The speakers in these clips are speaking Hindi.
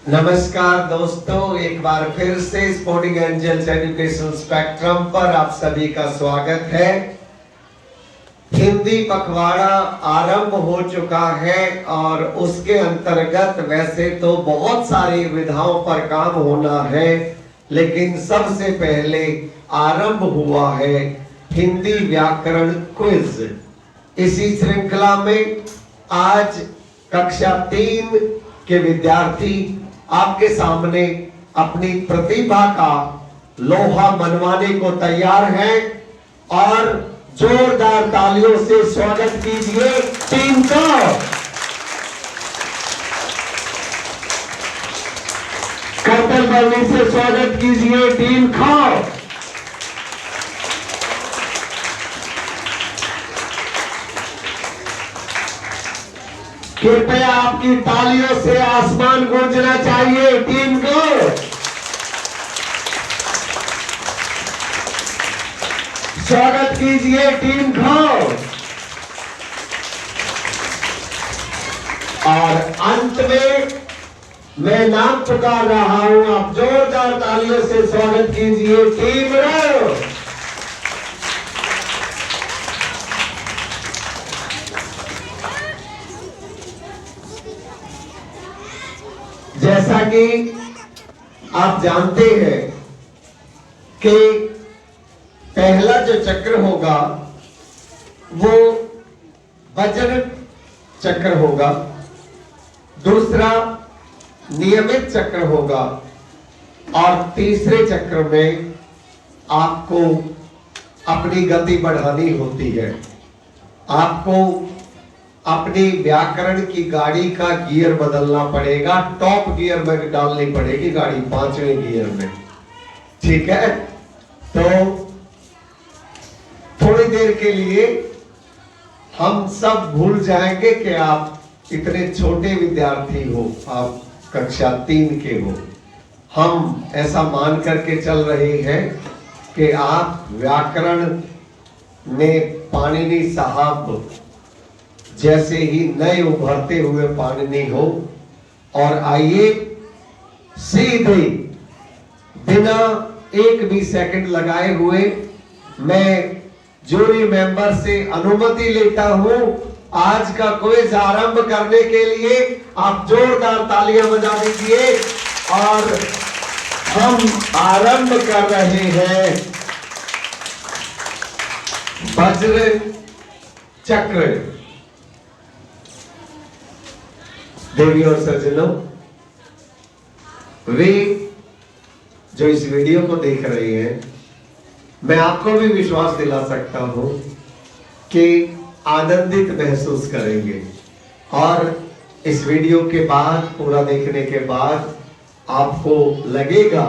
नमस्कार दोस्तों, एक बार फिर से स्पोर्टिंग एंजल्स एजुकेशन स्पेक्ट्रम पर आप सभी का स्वागत है। हिंदी पखवाड़ा आरंभ हो चुका है और उसके अंतर्गत वैसे तो बहुत सारी विधाओं पर काम होना है, लेकिन सबसे पहले आरंभ हुआ है हिंदी व्याकरण क्विज। इसी श्रृंखला में आज कक्षा 3 के विद्यार्थी आपके सामने अपनी प्रतिभा का लोहा मनवाने को तैयार हैं और जोरदार तालियों से स्वागत कीजिए टीम का। करतल बलनी से स्वागत कीजिए टीम का। कृपया आपकी तालियों से आसमान गूंजना चाहिए टीम को। स्वागत कीजिए टीम को। और अंत में मैं नाम पुकार रहा हूं, आप जोरदार तालियों से स्वागत कीजिए टीम रो। जैसा कि आप जानते हैं कि पहला जो चक्र होगा वो वज्र चक्र होगा, दूसरा नियमित चक्र होगा और तीसरे चक्र में आपको अपनी गति बढ़ानी होती है। आपको अपनी व्याकरण की गाड़ी का गियर बदलना पड़ेगा, टॉप गियर में डालनी पड़ेगी गाड़ी, 5वें गियर में। ठीक है, तो थोड़ी देर के लिए हम सब भूल जाएंगे कि आप इतने छोटे विद्यार्थी हो, आप कक्षा 3 के हो। हम ऐसा मान करके चल रहे हैं कि आप व्याकरण में पाणिनि साहब जैसे ही नए उभरते हुए पाणिनि हो। और आइए सीधे बिना एक भी सेकंड लगाए हुए मैं जूरी मेंबर से अनुमति लेता हूं आज का क्विज आरंभ करने के लिए। आप जोरदार तालियां बजा दीजिए और हम आरंभ कर रहे हैं वज्र चक्र। देवी और सज्जनों, वे जो इस वीडियो को देख रहे हैं, मैं आपको भी विश्वास दिला सकता हूं कि आनंदित महसूस करेंगे और इस वीडियो के बाद, पूरा देखने के बाद आपको लगेगा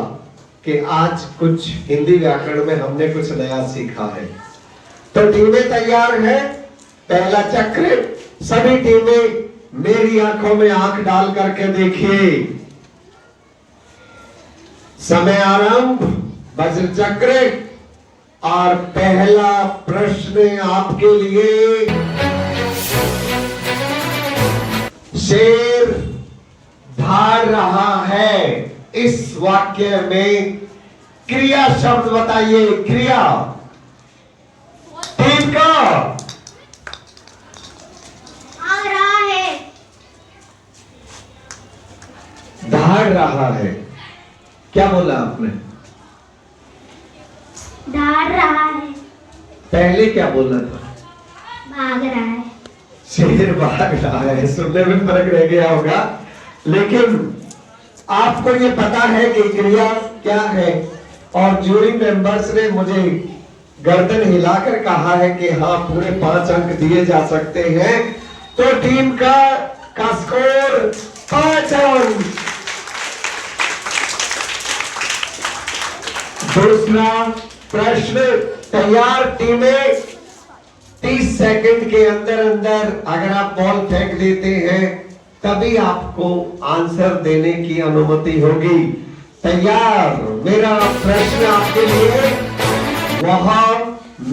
कि आज कुछ हिंदी व्याकरण में हमने कुछ नया सीखा है। तो टीमें तैयार हैं। पहला चक्र, सभी टीमें मेरी आंखों में आंख डाल करके देखिए। समय आरंभ, वज्र चक्र। और पहला प्रश्न आपके लिए, शेर धाड़ रहा है, इस वाक्य में क्रिया शब्द बताइए। क्रिया टीम का धाड़ रहा है। क्या बोला आपने? धाड़ रहा है। पहले क्या बोला था? भाग रहा है। शेर भाग रहा है, सुनने में फर्क रह गया होगा, लेकिन आपको ये पता है कि क्रिया क्या है। और जूरी मेंबर्स ने मुझे गर्दन हिलाकर कहा है कि हाँ, पूरे 5 अंक दिए जा सकते हैं। तो टीम का स्कोर 5 अंक। दूसरा प्रश्न तैयार टीमें। 30 सेकंड के अंदर अंदर अगर आप बॉल फेंक देते हैं तभी आपको आंसर देने की अनुमति होगी। तैयार? मेरा प्रश्न आपके लिए, वहां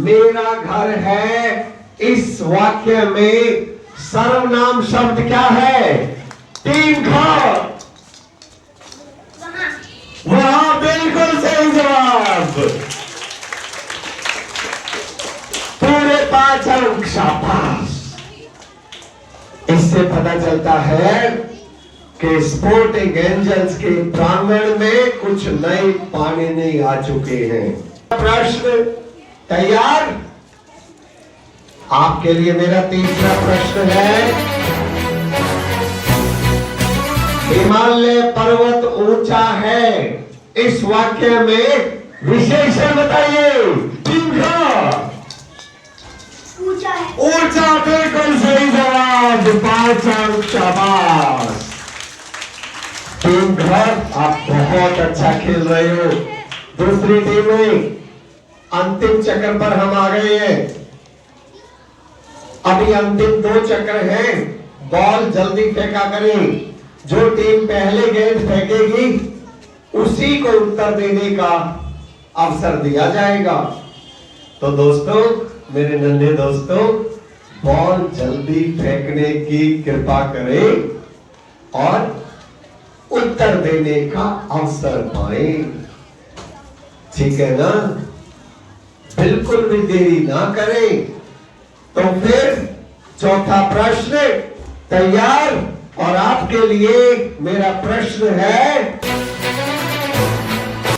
मेरा घर है, इस वाक्य में सर्वनाम शब्द क्या है? टीम का शाबाश। इससे पता चलता है कि स्पोर्टिंग एंजल्स के प्रांगण में कुछ नए पानी आ चुके हैं। प्रश्न तैयार? आपके लिए मेरा तीसरा प्रश्न है, हिमालय पर्वत ऊंचा है, इस वाक्य में विशेषण बताइए। टीम का ऊंचा है। ऊंचा, बिल्कुल सही जवाब, 5 अंक, शाबाश। टीम घर, आप बहुत अच्छा खेल रहे हो। दूसरी टीम में अंतिम चक्र पर हम आ गए हैं। अभी अंतिम 2 चक्र हैं। बॉल जल्दी फेंका करें। जो टीम पहले गेंद फेंकेगी उसी को उत्तर देने का अवसर दिया जाएगा। तो दोस्तों, मेरे नन्हे दोस्तों, बॉल जल्दी फेंकने की कृपा करें और उत्तर देने का अवसर पाएं। ठीक है ना? बिल्कुल भी देरी ना करें। तो फिर चौथा प्रश्न तैयार? और आपके लिए मेरा प्रश्न है,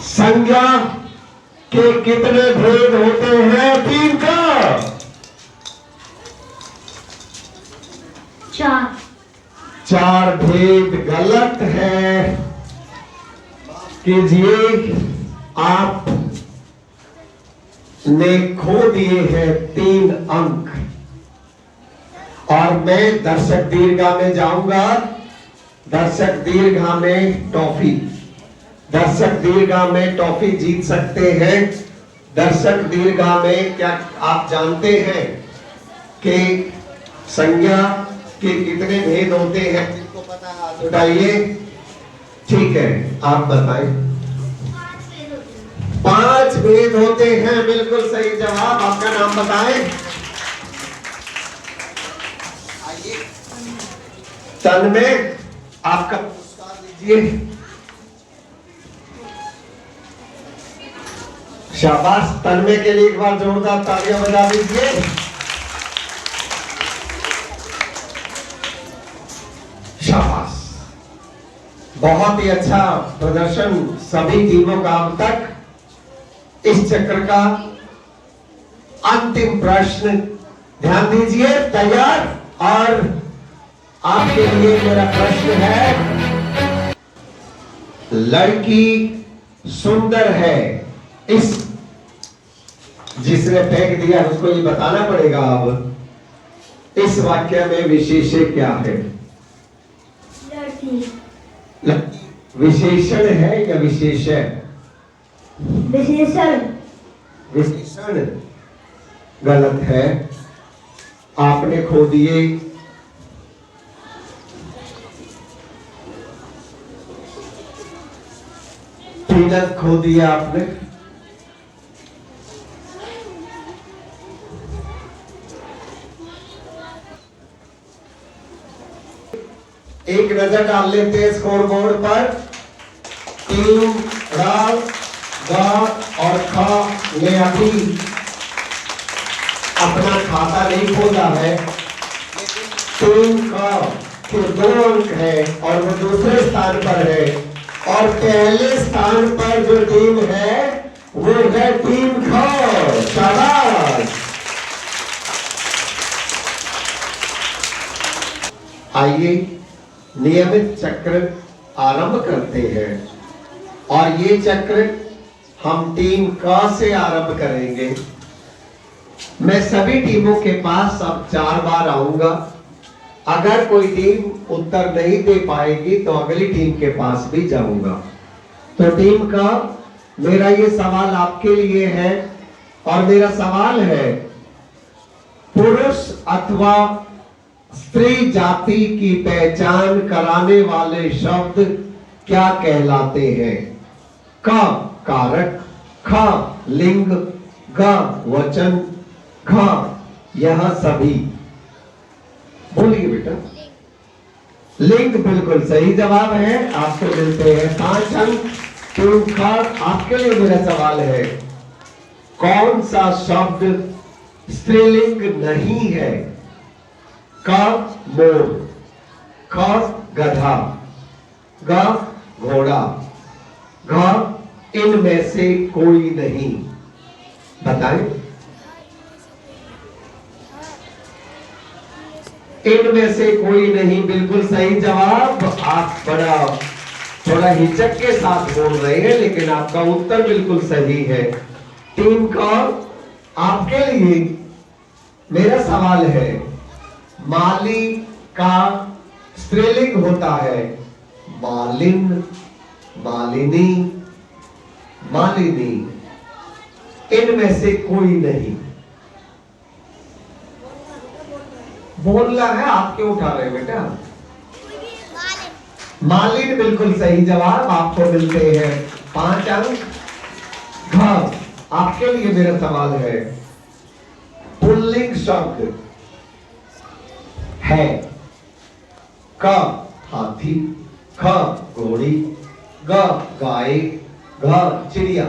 संज्ञा के कितने भेद होते हैं टीम का? 4। 4 भेद गलत है। कीजिए, आप ने खो दिए हैं 3 अंक। और मैं दर्शक दीर्घा में जाऊंगा। दर्शक दीर्घा में टॉफी, दर्शक दीर्घा में टॉफी जीत सकते हैं। दर्शक दीर्घा में क्या आप जानते हैं कि संज्ञा के कितने भेद होते हैं? जिनको पता है हाथ उठाइए। ठीक है, आप बताएं। 5 भेद होते हैं, बिल्कुल सही जवाब। आपका नाम बताएं। तन में आपका पुरस्कार दीजिए। शाबाश, तन्मय के लिए एक बार जोरदार तालियां बजा दीजिए। शाबाश, बहुत ही अच्छा प्रदर्शन सभी टीमों का अब तक। इस चक्र का अंतिम प्रश्न, ध्यान दीजिए, तैयार? और आपके लिए मेरा प्रश्न है, लड़की सुंदर है, इस जिसने फेंक दिया उसको ये बताना पड़ेगा। अब इस वाक्य में विशेषण क्या है? विशेषण है या विशेषण? विशेषण। विशेषण गलत है। आपने खो दिए 3 अंक, खो दिया आपने। एक नजर डाल लेते हैं स्कोर बोर्ड पर। टीम राव, गा और खा ने अभी अपना खाता नहीं खोला है। टीम का के 2 अंक है और वो दूसरे स्थान पर है। और पहले स्थान पर जो टीम है वो है टीम खा। शाबाश। आइए नियमित चक्र आरंभ करते हैं। और ये चक्र हम टीम का से आरंभ करेंगे। मैं सभी टीमों के पास अब 4 बार आऊंगा। अगर कोई टीम उत्तर नहीं दे पाएगी तो अगली टीम के पास भी जाऊंगा। तो टीम का मेरा ये सवाल आपके लिए है। और मेरा सवाल है, पुरुष अथवा स्त्री जाति की पहचान कराने वाले शब्द क्या कहलाते हैं? क कारक, ख लिंग, ग वचन, घ यह सभी। बोलिए बेटा। लिंग बिल्कुल सही जवाब है। आपको मिलते हैं 5 अंक। टीम ख, आपके लिए मेरा सवाल है, कौन सा शब्द स्त्रीलिंग नहीं है। क मोर, ख गधा, ग घोड़ा, घ इनमें से कोई नहीं। बताएं, इनमें से कोई नहीं बिल्कुल सही जवाब। आप थोड़ा हिचक के साथ बोल रहे हैं, लेकिन आपका उत्तर बिल्कुल सही है। टीम का आपके लिए मेरा सवाल है, माली का स्त्रीलिंग होता है मालिन, मालिनी, मालिनी। इनमें से कोई नहीं। बोलना है, आप क्यों उठा रहे बेटा? मालिन बिल्कुल सही जवाब। आपको मिलते हैं 5 अंक। घ आपके लिए मेरा सवाल है, पुल्लिंग शब्द है। क हाथी, ख घोड़ी, ग गाय, घ चिड़िया।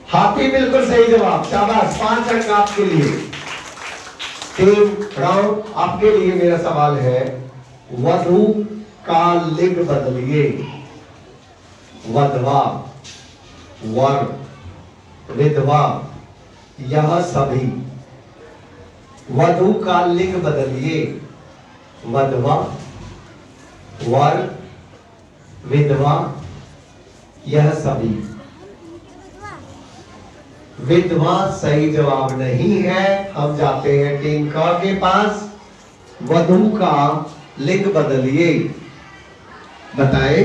हाथी बिल्कुल सही जवाब। शाबाश, 5 अंक आपके लिए। टीम राउंड आपके लिए मेरा सवाल है, वधु का लिंग बदलिए। वधवा, वर, विधवा, यह सभी। वधु का लिंग बदलिए। वधवा, वर, विधवा, यह सभी। विधवा सही जवाब नहीं है। हम जाते हैं टीम क के पास। वधु का लिंग बदलिए। बताएं।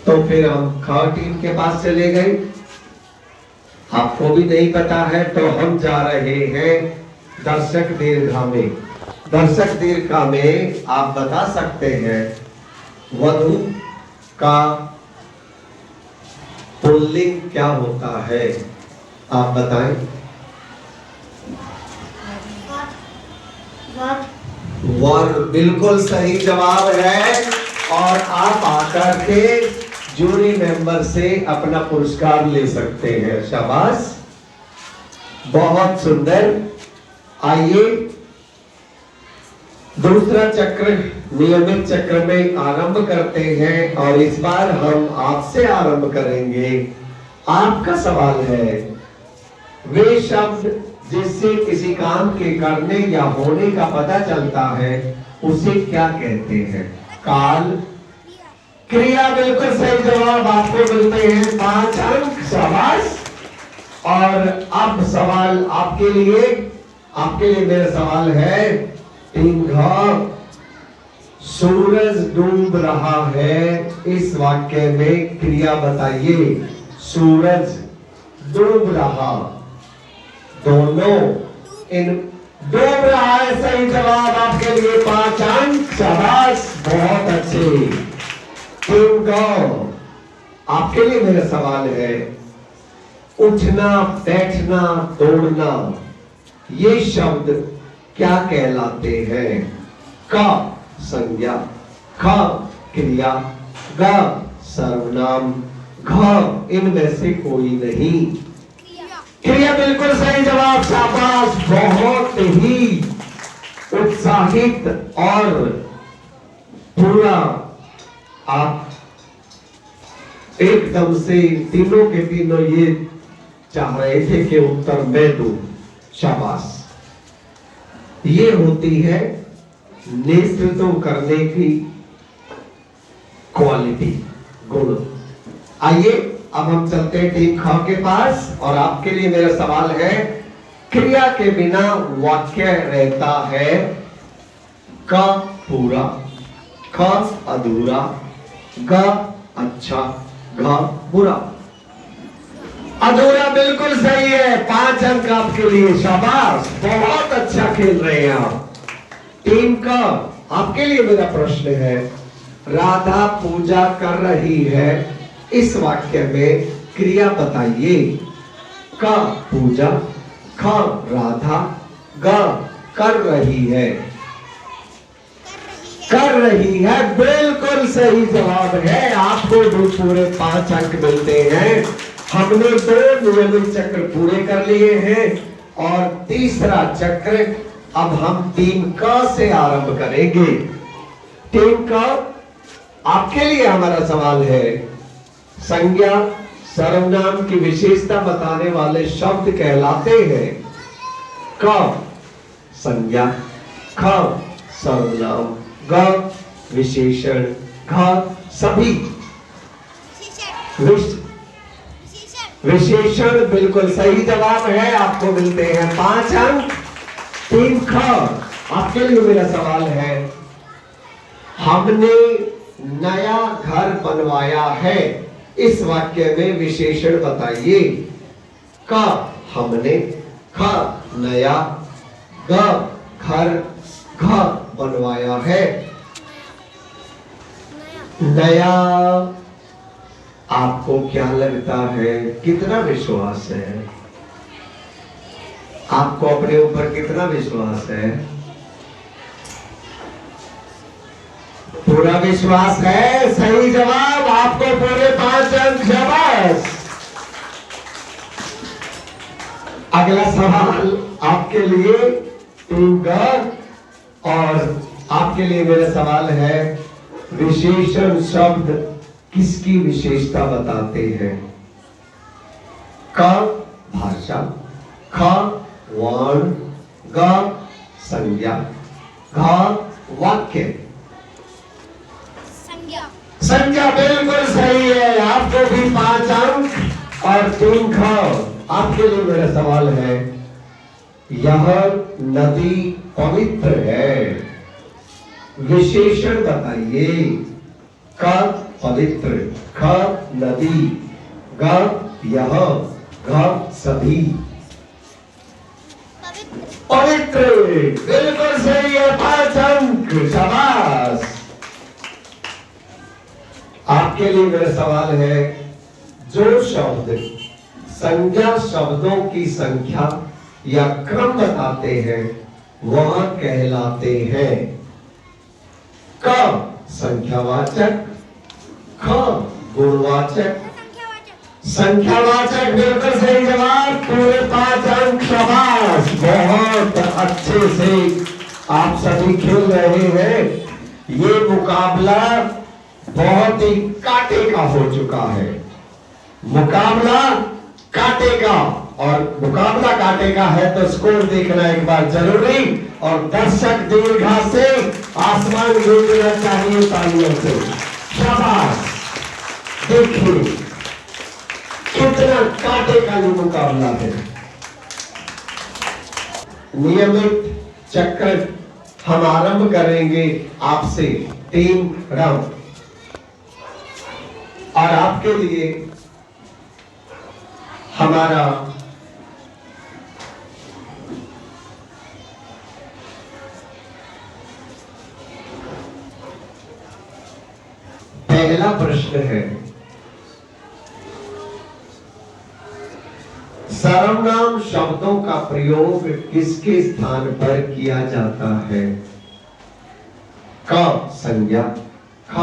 तो फिर हम ख टीम के पास चले गए। आपको भी नहीं पता है तो हम जा रहे हैं दर्शक दीर्घा में। दर्शक दीर्घा में आप बता सकते हैं वधु का पुल्लिंग क्या होता है? आप बताएं। वर बिल्कुल सही जवाब है। और आप आकर के जूरी मेंबर से अपना पुरस्कार ले सकते हैं। शाबाश, बहुत सुंदर। आइए दूसरा चक्र नियमित चक्र में आरंभ करते हैं और इस बार हम आपसे आरंभ करेंगे। आपका सवाल है, वे शब्द जिससे किसी काम के करने या होने का पता चलता है उसे क्या कहते हैं? काल, क्रिया बिल्कुल सही जवाब। आपको मिलते हैं 5 अंक। शाबाश। और अब सवाल आपके लिए मेरा सवाल है, टीम घ सूरज डूब रहा है। इस वाक्य में क्रिया बताइए। सूरज, डूब रहा, दोनों इन डूब रहा है सही जवाब। आपके लिए 5 अंक। शाबाश, बहुत अच्छे। टीम ग आपके लिए मेरा सवाल है, उठना, बैठना, दौड़ना, ये शब्द क्या कहलाते हैं? क संज्ञा, ख क्रिया, ग सर्वनाम, घ इनमें से कोई नहीं। क्रिया बिल्कुल सही जवाब। शाबाश, बहुत ही उत्साहित और पूरा आप एकदम से तीनों के तीनों ये चाह रहे थे कि उत्तर मैं दूं। शाबाश। ये होती है नेतृत्व करने की क्वालिटी, गुण। आइए अब हम चलते हैं टीम ख के पास और आपके लिए मेरा सवाल है, क्रिया के बिना वाक्य रहता है क पूरा, ख अधूरा, ग अच्छा, घ बुरा। अधूरा बिल्कुल सही है। 5 अंक आपके लिए। शाबाश, बहुत अच्छा खेल रहे हैं आप। टीम का आपके लिए मेरा प्रश्न है, राधा पूजा कर रही है। इस वाक्य में क्रिया बताइए। क पूजा, ख राधा, ग कर रही है। कर रही है बिल्कुल सही जवाब है। आपको भी पूरे 5 अंक मिलते हैं। हमने 2 नियमित चक्र पूरे कर लिए हैं और तीसरा चक्र अब हम 3 क से आरंभ करेंगे। 3 क आपके लिए हमारा सवाल है, संज्ञा सर्वनाम की विशेषता बताने वाले शब्द कहलाते हैं क संज्ञा, ख सर्वनाम, ग विशेषण, घ सभी। विशेषण बिल्कुल सही जवाब है, आपको मिलते हैं 5 अंक। 3 ख आपके लिए मेरा सवाल है, हमने नया घर बनवाया है, इस वाक्य में विशेषण बताइए। क हमने, ख नया, ग घर, घ बनवाया है। नया आपको क्या लगता है, कितना विश्वास है? आपको अपने ऊपर कितना विश्वास है? पूरा विश्वास है, सही जवाब, आपको पूरे 5 अंक, शाबाश। अगला सवाल आपके लिए 3 ग और आपके लिए मेरा सवाल है, विशेषण शब्द किसकी विशेषता बताते हैं? क भाषा, ख वर्ण, ग संज्ञा, घ वाक्य। संज्ञा बिल्कुल सही है, आपको भी 5 अंक और 3 ख। आपके लिए मेरा सवाल है, यह नदी पवित्र है, विशेषण बताइए। क पवित्र, ख नदी, ग यह, घ सभी। पवित्र बिल्कुल सही है, 5 अंक, शाबाश। आपके लिए मेरा सवाल है, जो शब्द संज्ञा शब्दों की संख्या या क्रम बताते हैं वह कहलाते हैं क संख्यावाचक, ख गुणवाचक, संख्यावाचक। बिल्कुल सही जवाब, पूरे 5 अंक, शाबाश। बहुत अच्छे से आप सभी खेल रहे हैं। ये मुकाबला बहुत ही कांटे का हो चुका है, मुकाबला कांटे का, और मुकाबला कांटे का है तो स्कोर देखना एक बार जरूरी, और दर्शक दीर्घा से आसमान गूंजना चाहिए तालियों से, शाबाश। देखिए कितना कांटे का ये मुकाबला है। नियमित चक्र हम आरंभ करेंगे आपसे 3 राउंड, और आपके लिए हमारा पहला प्रश्न है, सर्वनाम शब्दों का प्रयोग किसके स्थान पर किया जाता है? क संज्ञा, ख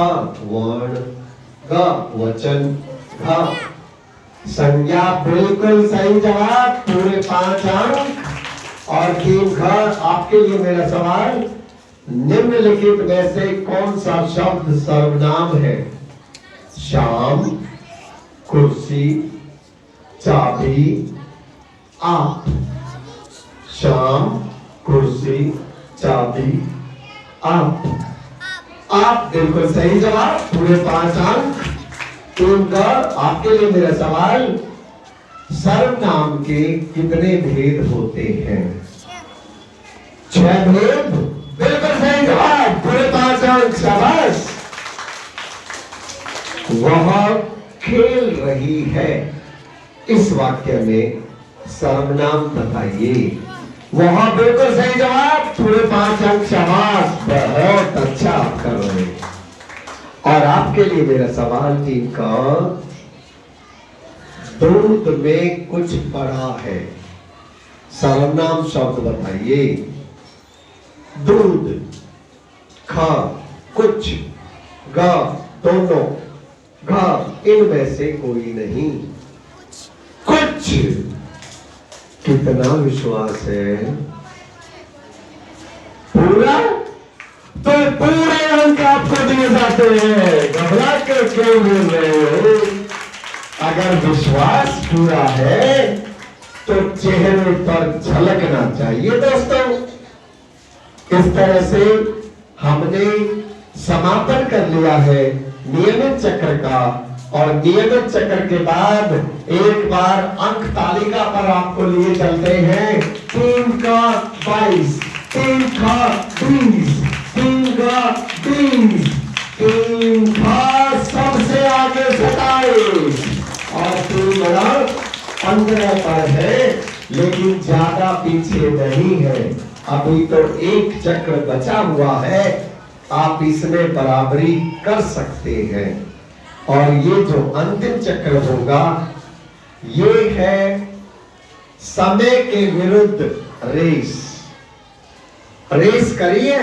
वर्ण, ग वचन, घ संज्ञा। बिल्कुल सही जवाब, पूरे 5 अंक और 3 ख। आपके लिए मेरा सवाल, निम्नलिखित में से कौन सा शब्द सर्वनाम है? शाम, कुर्सी, चाबी, आप। शाम, कुर्सी, चाबी, आप। आप बिल्कुल सही जवाब, पूरे 5 अंक। 3 ग। आपके लिए मेरा सवाल, सर्वनाम के कितने भेद होते हैं? 6 भेद। बिल्कुल सही जवाब, पूरे 5 अंक, शाबाश। वह खेल रही है, इस वाक्य में सर्वनाम बताइए। वह बिल्कुल सही जवाब, पूरे 5 अंक, शाबाश। बहुत अच्छा आप कर रहे हैं। और आपके लिए मेरा सवाल 3 का, दूध में कुछ पड़ा है, सर्वनाम शब्द बताइए। दूध, ख कुछ, ग दोनों, घ इनमें से कोई नहीं। कितना विश्वास है? पूरा? तो पूरे अंक आपको दिए जाते हैं। घबरा कर क्यों बोल रहे हो? अगर विश्वास पूरा है तो चेहरे पर झलकना चाहिए दोस्तों। इस तरह से हमने समापन कर लिया है नियमित चक्र का। और नियमित चक्र के बाद एक बार अंक तालिका पर आपको लिए चलते हैं। 3 का 22, 3 का 20, 3 का 20, 3 का सबसे आगे 27 और 3 बड़ा 15 पर है, लेकिन ज्यादा पीछे नहीं है। अभी तो एक चक्र बचा हुआ है, आप इसमें बराबरी कर सकते हैं। और ये जो अंतिम चक्र होगा ये है समय के विरुद्ध रेस। रेस करिए।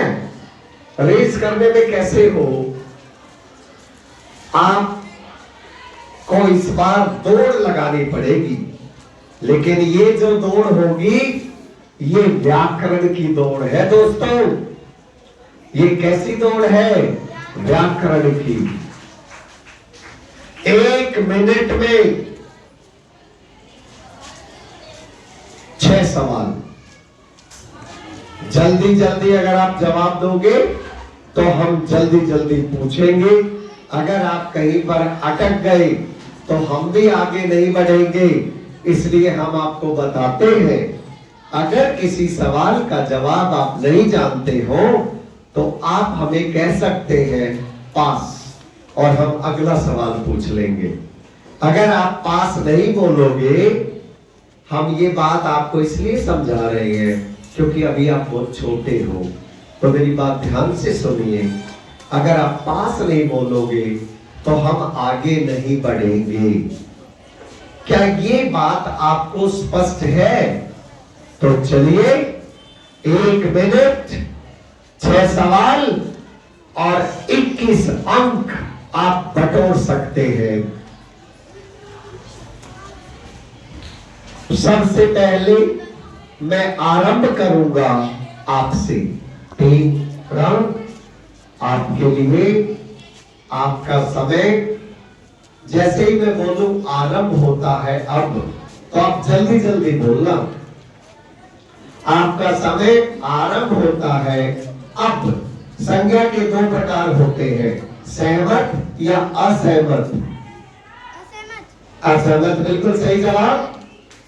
रेस करने में कैसे हो? आपको इस बार दौड़ लगानी पड़ेगी, लेकिन ये जो दौड़ होगी ये व्याकरण की दौड़ है दोस्तों। ये कैसी दौड़ है? व्याकरण की। 1 मिनट में 6 सवाल। जल्दी जल्दी अगर आप जवाब दोगे तो हम जल्दी जल्दी पूछेंगे। अगर आप कहीं पर अटक गए तो हम भी आगे नहीं बढ़ेंगे। इसलिए हम आपको बताते हैं, अगर किसी सवाल का जवाब आप नहीं जानते हो तो आप हमें कह सकते हैं पास, और हम अगला सवाल पूछ लेंगे। अगर आप पास नहीं बोलोगे, हम ये बात आपको इसलिए समझा रहे हैं क्योंकि अभी आप बहुत छोटे हो, तो मेरी बात ध्यान से सुनिए। अगर आप पास नहीं बोलोगे तो हम आगे नहीं बढ़ेंगे। क्या ये बात आपको स्पष्ट है? तो चलिए, 1 मिनट 6 सवाल और 21 अंक आप बटोर सकते हैं। सबसे पहले मैं आरंभ करूंगा आपसे। 3 राउंड आपके लिए। आपका समय जैसे ही मैं बोलूं आरंभ होता है अब, तो आप जल्दी जल्दी बोलना। आपका समय आरंभ होता है अब। संज्ञा के 2 प्रकार होते हैं, सहमत या असहमत। असहमत बिल्कुल सही जवाब।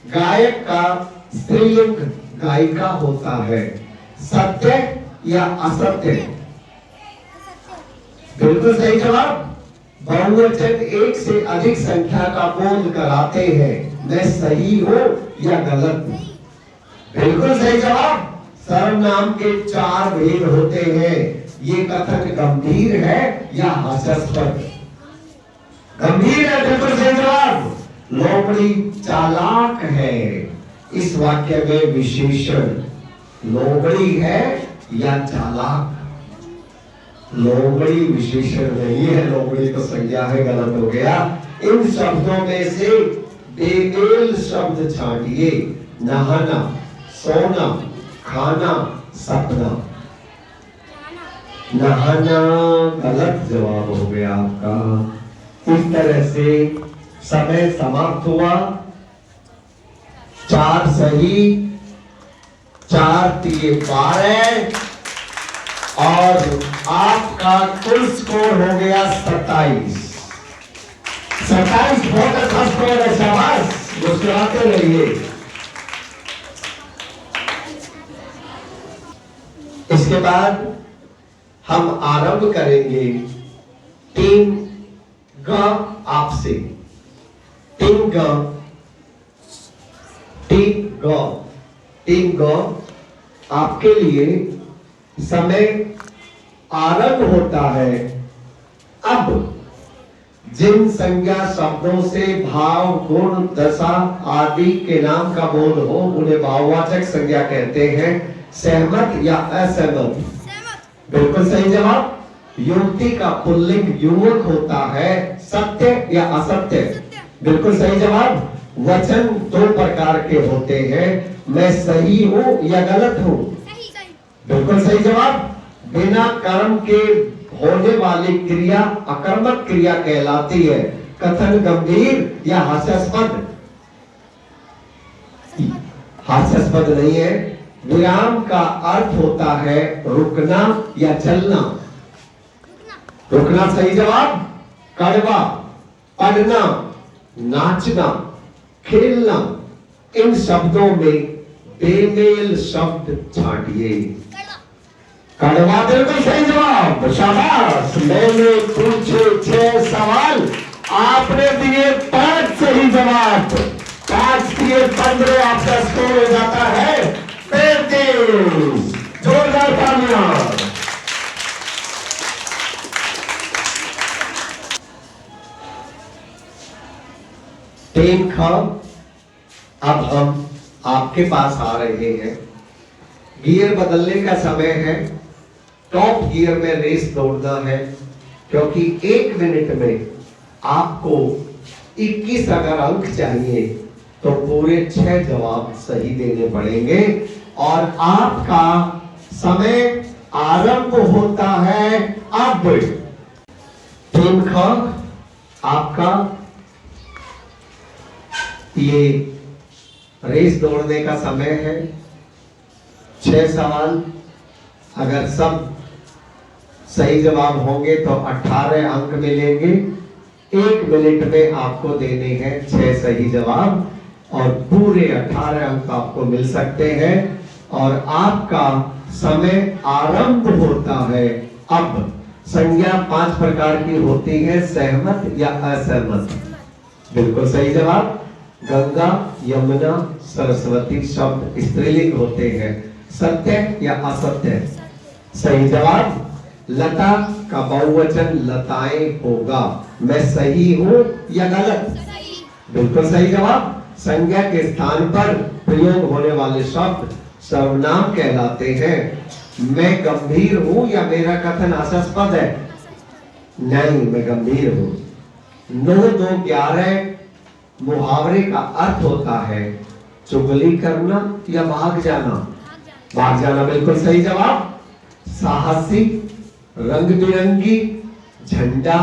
गायक का स्त्रीलिंग गायिका होता है। सत्य या असत्य? बिल्कुल सही जवाब। बहुवचन 1 से अधिक संख्या का बोध कराते हैं। मैं सही हूं या गलत? बिल्कुल सही जवाब। सर्वनाम के 4 भेद होते हैं। ये कथन गंभीर है या हास्यास्पद? गंभीर है, बिल्कुल सही जवाब। लोमड़ी चालाक है। इस वाक्य में विशेषण लोमड़ी है या चालाक? लोमड़ी विशेषण नहीं है, लोमड़ी तो संज्ञा है, गलत हो गया। इन शब्दों में से बेमेल शब्द छांटिए। नहाना, सोना, खाना, सपना। नहाना गलत जवाब हो गया आपका। इस तरह से समय समाप्त हुआ। 4 सही, 4 तिये 12 और आपका कुल स्कोर हो गया 27। 27 बहुत अच्छा स्कोर है, शाबाश, मुस्कुराते रहिए। इसके बाद हम आरंभ करेंगे टीम ग आपसे। टीम ग, टीम ग, टीम ग आपके लिए समय आरंभ होता है अब। जिन संज्ञा शब्दों से भाव, गुण, दशा आदि के नाम का बोध हो उन्हें भाववाचक संज्ञा कहते हैं। सहमत या असहमत? बिल्कुल सही जवाब। युवती का पुल्लिंग युवक होता है। सत्य या असत्य? बिल्कुल सही जवाब। वचन दो प्रकार के होते हैं, मैं सही हूं या गलत हूं। बिल्कुल सही जवाब। बिना कर्म के होने वाली क्रिया अकर्मक क्रिया कहलाती है। कथन गंभीर या हास्यास्पद? हास्यास्पद नहीं है। विराम का अर्थ होता है रुकना या चलना। रुकना सही जवाब। कड़वा, पढ़ना, नाचना, खेलना, इन शब्दों में बेमेल शब्द छांटिए। कड़वा बिल्कुल सही जवाब, शाबाश। मैंने पूछे 6 सवाल, आपने दिए 5 सही जवाब। 5 दिए 15, आपका स्कोर हो जाता है 35। जोरदार तालियां। टीम ख, अब हम आपके पास आ रहे हैं। गियर बदलने का समय है। टॉप गियर में रेस दौड़ना है, क्योंकि 1 मिनट में आपको 21 अगर अंक चाहिए तो पूरे 6 जवाब सही देने पड़ेंगे। और आपका समय आरंभ होता है अब। टीम ख, आपका ये रेस दौड़ने का समय है। 6 सवाल, अगर सब सही जवाब होंगे तो 18 अंक मिलेंगे। 1 मिनट में आपको देने हैं 6 सही जवाब और पूरे 18 अंक आपको मिल सकते हैं। और आपका समय आरंभ होता है अब। संज्ञा 5 प्रकार की होती है, सहमत या असहमत। बिल्कुल सही जवाब। गंगा, यमुना, सरस्वती शब्द स्त्रीलिंग होते हैं। सत्य या असत्य? सही जवाब। लता का बहुवचन लताएं होगा, मैं सही हूं या गलत? बिल्कुल सही जवाब। संज्ञा के स्थान पर प्रयोग होने वाले शब्द सर्वनाम कहलाते हैं। मैं गंभीर हूं या मेरा कथन हास्यास्पद है? नहीं, मैं गंभीर हूं। 9, 2, 11 मुहावरे का अर्थ होता है चुगली करना या भाग जाना। भाग जाना बिल्कुल सही जवाब। साहसी, रंग बिरंगी, झंडा,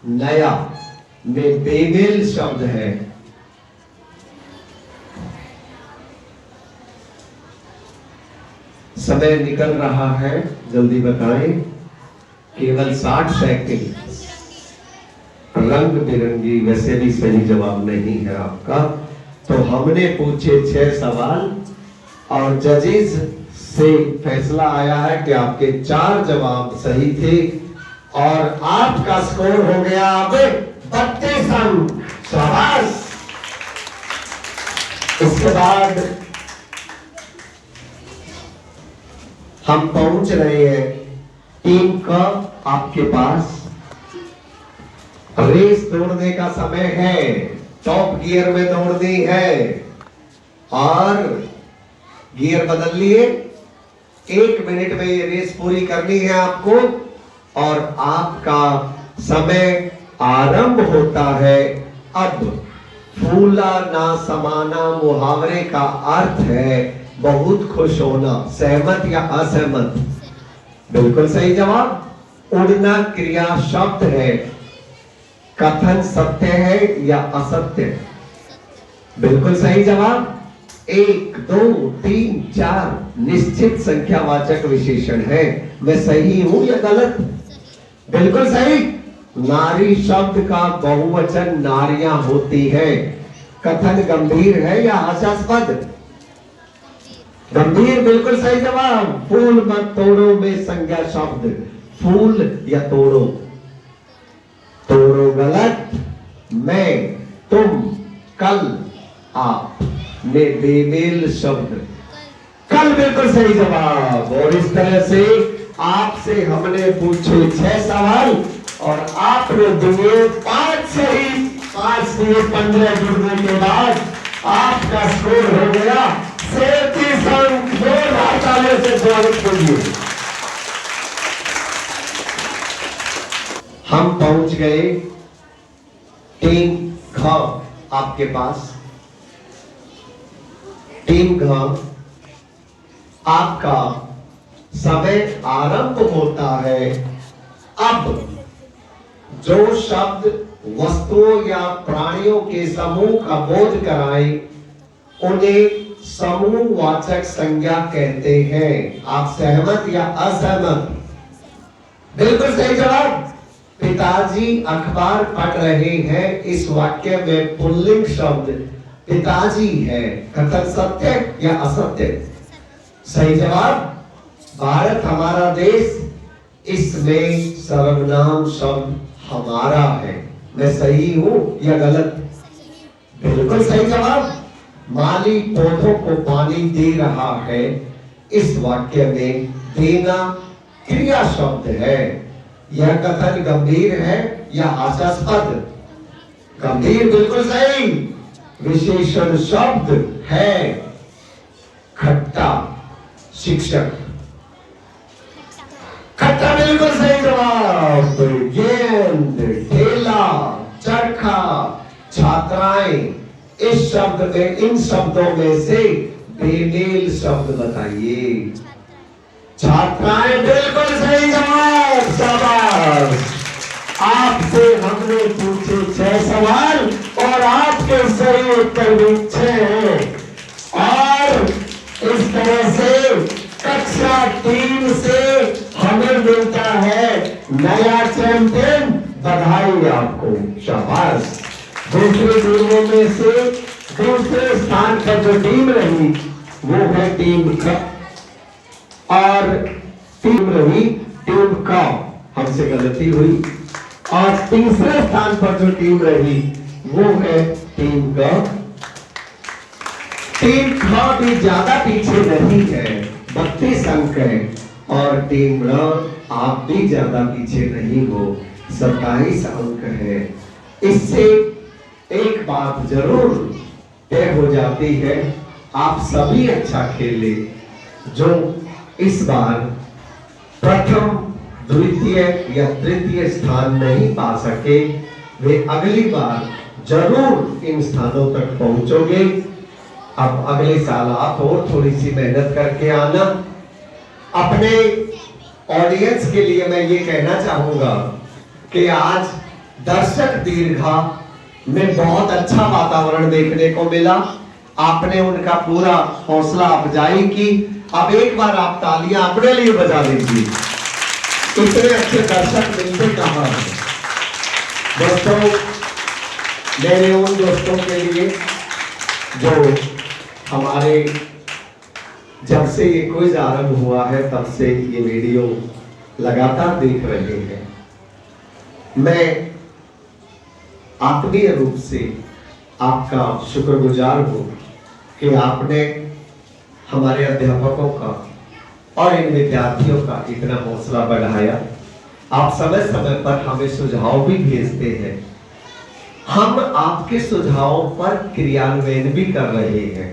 नया में बेमेल शब्द है। समय निकल रहा है, जल्दी बताएं। केवल 60 सेकंड। रंग बिरंगी वैसे भी सही जवाब नहीं है आपका। तो हमने पूछे 6 सवाल और जजेस से फैसला आया है कि आपके 4 जवाब सही थे और आपका स्कोर हो गया अब 32 अंक। शाबाश। इसके बाद हम पहुंच रहे हैं टीम का आपके पास। रेस दौड़ने का समय है, टॉप गियर में दौड़नी है और गियर बदल लिए। 1 मिनट में ये रेस पूरी करनी है आपको और आपका समय आरंभ होता है अब। फूला ना समाना मुहावरे का अर्थ है बहुत खुश होना। सहमत या असहमत? बिल्कुल सही जवाब। उड़ना क्रिया शब्द है। कथन सत्य है या असत्य? बिल्कुल सही जवाब। 1, 2, 3, 4 निश्चित संख्यावाचक विशेषण है, मैं सही हूं या गलत? बिल्कुल सही। नारी शब्द का बहुवचन नारियां होती है। कथन गंभीर है या हास्यास्पद? गंभीर बिल्कुल सही जवाब। फूल मत तोड़ो में संज्ञा शब्द। फूल या तोड़ो? तोड़ो गलत। मैं, तुम, कल, आप में बेमेल शब्द। कल बिल्कुल सही जवाब। और इस तरह से आपसे हमने पूछे 6 सवाल और आपने दिए 5 सही। 5 दिए 15 जुड़ने के बाद आपका स्कोर हो गया 37 अंक। जोरदार तालियों से स्वागत कीजिए। हम पहुंच गए टीम ख आपके पास। टीम का आपका समय आरंभ होता है। अब जो शब्द वस्तुओं या प्राणियों के समूह का बोध कराए उन्हें समूहवाचक संज्ञा कहते हैं। आप सहमत या असहमत? बिल्कुल सही जवाब। पिताजी अखबार पढ़ रहे हैं, इस वाक्य में पुल्लिंग शब्द पिताजी है। कथन सत्य या असत्य? सही जवाब। भारत हमारा देश, इसमें सर्वनाम शब्द हमारा है। मैं सही हूं या गलत? बिल्कुल सही जवाब। माली पौधों को पानी दे रहा है, इस वाक्य में देना क्रिया शब्द है। यह कथन गंभीर है या हास्यास्पद? गंभीर, बिल्कुल सही। विशेषण शब्द है खट्टा, शिक्षक। खट्टा बिल्कुल सही जवाब। गेंद, ठेला, चरखा, छात्राएं। इस शब्द में, इन शब्दों में से बेमेल शब्द बताइए। छात्राएं बिल्कुल सही जवाब। शाबाश। आपसे हमने पूछे 6 सवाल और आपके सही उत्तर भी 6 हैं। और इस तरह से कक्षा 3 से हमें मिलता है नया चैंपियन। बधाई आपको, शाबाश। दूसरे टीमों में से दूसरे स्थान पर जो टीम रही वो है टीम का, और टीम रही टीम का। हमसे गलती हुई। और तीसरे स्थान पर जो टीम रही वो है टीम का। टीम का भी ज्यादा पीछे नहीं है, 32 अंक है। और टीम र आप भी ज्यादा पीछे नहीं हो, 27 अंक है। इससे एक बात जरूर तय हो जाती है, आप सभी अच्छा खेले। जो इस बार प्रथम, द्वितीय या तृतीय स्थान नहीं पा सके, वे अगली बार जरूर इन स्थानों तक पहुंचोगे। अब अगले साल आप और थोड़ी सी मेहनत करके आना। अपने ऑडियंस के लिए मैं ये कहना चाहूंगा कि आज दर्शक दीर्घा में बहुत अच्छा वातावरण देखने को मिला। आपने उनका पूरा हौसला अफजाई की। अब एक बार आप तालियां अपने लिए बजा दीजिए। इतने अच्छे दर्शक मिलते कहां हैं दोस्तों। मेरे उन दोस्तों के लिए जो हमारे जब से ये क्विज आरंभ हुआ है तब से ये वीडियो लगातार देख रहे हैं, मैं आत्मीय रूप से आपका शुक्रगुजार हूं कि आपने हमारे अध्यापकों का और इन विद्यार्थियों का इतना हौसला बढ़ाया। आप समय समय पर हमें सुझाव भी भेजते हैं, हम आपके सुझावों पर क्रियान्वयन भी कर रहे हैं।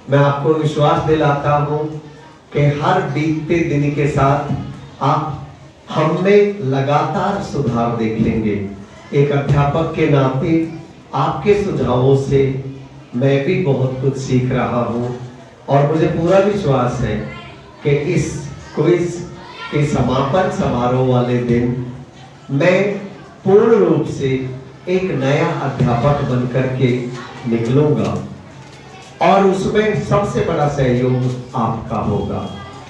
मैं आपको विश्वास दिलाता हूं कि हर बीतते दिन के साथ आप हम में लगातार सुधार देखेंगे। एक अध्यापक के नाते आपके सुझावों से मैं भी बहुत कुछ सीख रहा हूं और मुझे पूरा विश्वास है कि इस क्विज के समापन समारोह वाले दिन मैं पूर्ण रूप से एक नया अध्यापक बनकर के निकलूंगा और उसमें सबसे बड़ा सहयोग आपका होगा।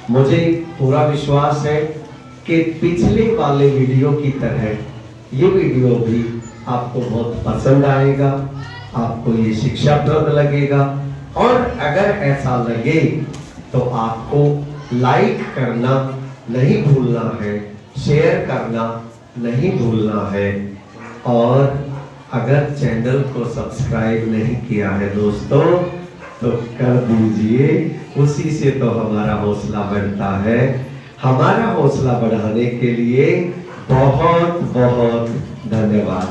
मुझे पूरा विश्वास है कि पिछले वाले वीडियो की तरह ये वीडियो भी आपको बहुत पसंद आएगा, आपको ये शिक्षाप्रद लगेगा। और अगर ऐसा लगे तो आपको लाइक करना नहीं भूलना है, शेयर करना नहीं भूलना है, और अगर चैनल को सब्सक्राइब नहीं किया है दोस्तों तो कर दीजिए। उसी से तो हमारा हौसला बढ़ता है। हमारा हौसला बढ़ाने के लिए बहुत बहुत धन्यवाद।